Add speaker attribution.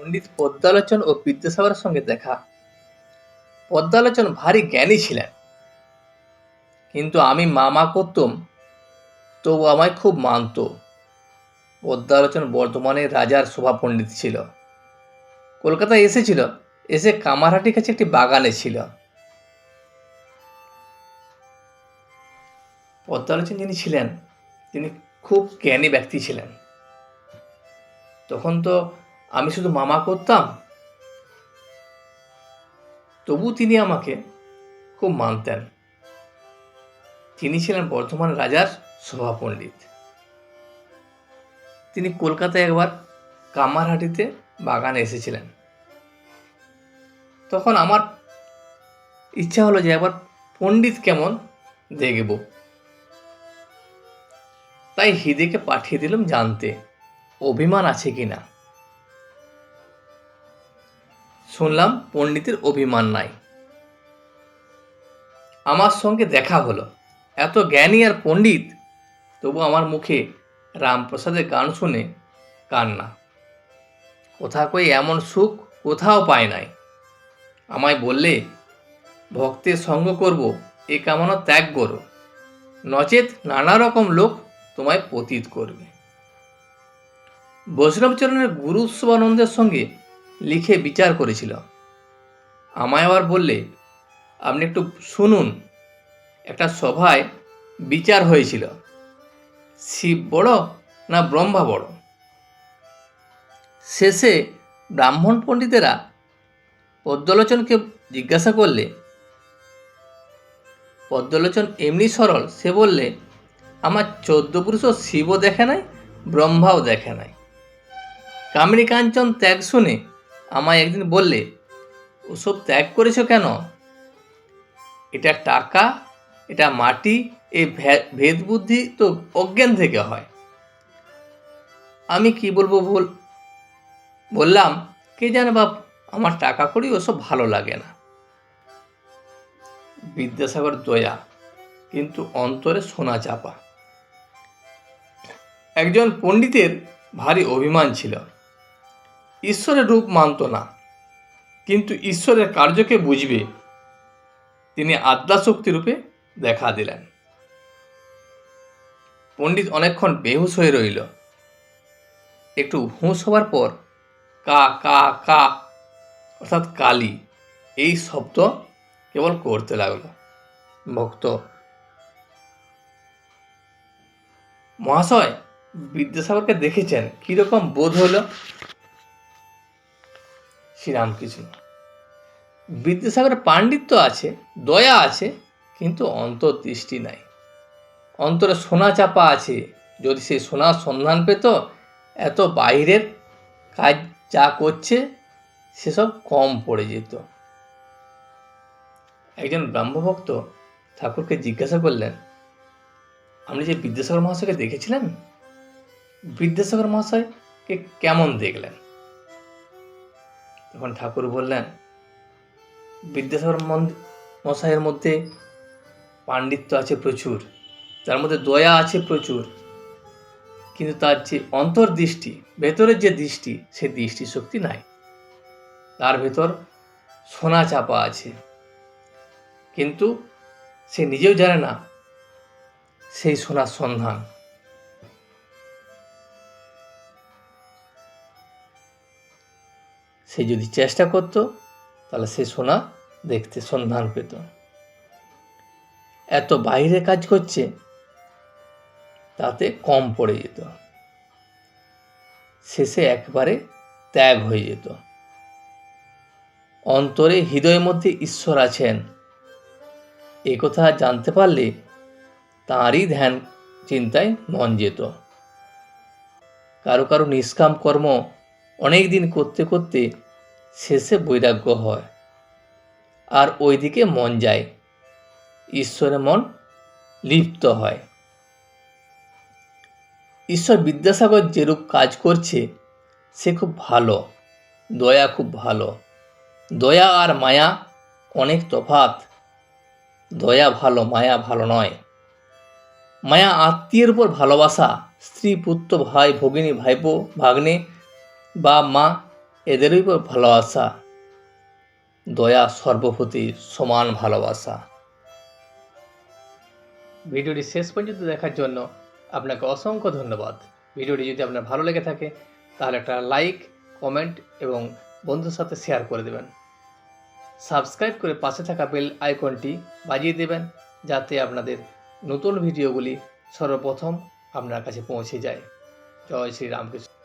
Speaker 1: পণ্ডিত পদ্মালোচন ও বিদ্যাসাগরের সঙ্গে দেখা। পদ্মালোচন ভারী জ্ঞানী ছিলেন, কিন্তু আমি মামা করতুম তবু আমায় খুব মানত। পদ্মালোচন বর্ধমানের রাজার সভা পণ্ডিত ছিল। কলকাতায় এসেছিল, এসে কামারহাটির কাছে একটি বাগানে ছিল। পদ্মালোচন যিনি ছিলেন তিনি খুব জ্ঞানী ব্যক্তি ছিলেন। তখন তো আমি শুধু মামা করতাম, তবু তিনি আমাকে খুব মানতেন। তিনি ছিলেন বর্ধমান রাজার সভা পণ্ডিত। তিনি কলকাতায় একবার কামারহাটিতে বাগানে এসেছিলেন। তখন আমার ইচ্ছা হলো যে একবার পণ্ডিত কেমন দেখব। তাই হিদেকে পাঠিয়ে দিলাম জানতে অভিমান আছে কিনা। শুনলাম পণ্ডিতের অভিমান নাই। আমার সঙ্গে দেখা হলো। এত জ্ঞানী আর পণ্ডিত, তবু আমার মুখে রামপ্রসাদের গান শুনে কান্না। কোথা কই এমন সুখ কোথাও পায় নাই। আমায় বললে, ভক্তের সঙ্গ করব এ কামনা ত্যাগ করো, নচেত নানা রকম লোক তোমায় পতিত করবে। বৈষ্ণবচরণের গুরু উৎসবানন্দের সঙ্গে লিখে বিচার করেছিল। আমায় আবার বললে, আপনি একটু শুনুন, একটা সভায় বিচার হয়েছিল, শিব বড় না ব্রহ্মা বড়। শেষে ব্রাহ্মণ পণ্ডিতেরা পদ্মলোচনকে জিজ্ঞাসা করলে, পদ্মলোচন এমনি সরল, সে বললে, আমার 14 পুরুষও শিবও দেখে নাই, ব্রহ্মাও দেখে নাই। কামিনী কাঞ্চন ত্যাগ শুনে আমায় একদিন বললে, ওসব ত্যাগ করেছ কেন? এটা টাকা, এটা মাটি, এই ভেদ বুদ্ধি তো অজ্ঞান থেকে হয়। আমি কি বলবো বললাম, কে জানে বাপ, আমার টাকা করি ওসব ভালো লাগে না। বিদ্যাসাগর দয়া, কিন্তু অন্তরে সোনা চাপা। একজন পণ্ডিতের ভারী অভিমান ছিল। ঈশ্বরের রূপ মানত না, কিন্তু ঈশ্বরের কার্যকে বুঝবে। তিনি আদ্যাশক্তি রূপে দেখা দিলেন। পণ্ডিত অনেকক্ষণ বেহুশ হয়ে রইল। একটু হুঁশ হবার পর কা কা কা অর্থাৎ কালী এই শব্দ কেবল করতে লাগলো। ভক্ত, মহাশয় বিদ্যাসাগরকে দেখেছেন, কিরকম বোধ হলো? শ্রীরামকৃষ্ণ, বিদ্যাসাগরের পাণ্ডিত্য আছে, দয়া আছে, কিন্তু অন্তর্দৃষ্টি নাই। অন্তরে সোনা চাপা আছে। যদি সেই সোনার সন্ধান পেত, এত বাইরের কাজ যা করছে সেসব কম পড়ে যেত। একজন ব্রাহ্মভক্ত ঠাকুরকে জিজ্ঞাসা করলেন, আপনি যে বিদ্যাসাগর মহাশয়কে দেখেছিলেন, বিদ্যাসাগর মহাশয়কে কেমন দেখলেন? তখন ঠাকুর বললেন, বিদ্যাসাগর মহাশয়ের মধ্যে পাণ্ডিত্য আছে প্রচুর, তার মধ্যে দয়া আছে প্রচুর, কিন্তু তার যে অন্তর্দৃষ্টি, ভেতরের যে দৃষ্টি, সে দৃষ্টিশক্তি নাই। তার ভেতর সোনা চাপা আছে, কিন্তু সে নিজেও জানে না সেই সোনার সন্ধান। সে যদি চেষ্টা করত, তাহলে সে সোনা দেখতে সন্ধান পেত। এত বাইরে কাজ করছে, তাতে কম পড়ে যেত। শেষে একবারে ত্যাগ হয়ে যেত। অন্তরে হৃদয়ের মধ্যে ঈশ্বর আছেন, এ কথা জানতে পারলে তাঁরই ধ্যান চিন্তায় মন যেত। কারো কারো নিষ্কাম কর্ম অনেক দিন করতে করতে শেষে বৈরাগ্য হয়, আর ওই দিকে মন যায়, ঈশ্বরে মন লিপ্ত হয়। ঈশ্বর বিদ্যাসাগর যেরূপ কাজ করছে সে খুব ভালো, দয়া খুব ভালো। দয়া আর মায়া অনেক তফাৎ। দয়া ভালো, মায়া ভালো নয়। মায়া আত্মীয়ের উপর ভালোবাসা, স্ত্রী পুত্র ভাই ভগিনী ভাইপো ভাগ্নে বা মা এদেরই উপর ভালোবাসা, দয়া সর্বপ্রতি সমান ভালোবাসা। ভিডিওটি শেষ পর্যন্ত দেখার জন্য আপনাকে অসংখ্য ধন্যবাদ। ভিডিওটি যদি আপনার ভালো লেগে থাকে তাহলে একটা লাইক, কমেন্ট এবং বন্ধুর সাথে শেয়ার করে দেবেন। সাবস্ক্রাইব করে পাশে থাকা বেল আইকনটি বাজিয়ে দেবেন, যাতে আপনাদের নতুন ভিডিওগুলি সর্বপ্রথম আপনার কাছে পৌঁছে যায়। জয় শ্রী রামকৃষ্ণ।